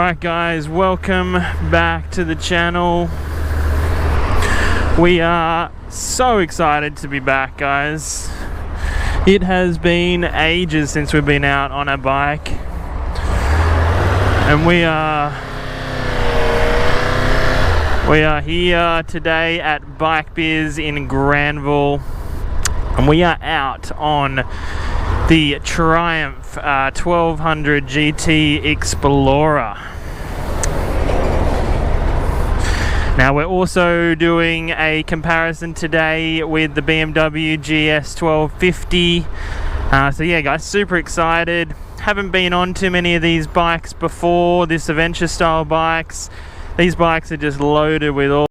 Alright guys, welcome back to the channel. We are so excited to be back, guys. It has been ages since we've been out on a bike, and we are here today at Bike Biz in Granville, and we are out on the Triumph 1200 GT Explorer. Now we're also doing a comparison today with the BMW GS 1250. So yeah guys, super excited. Haven't been on too many of these bikes before, this adventure style bikes. These bikes are just loaded with all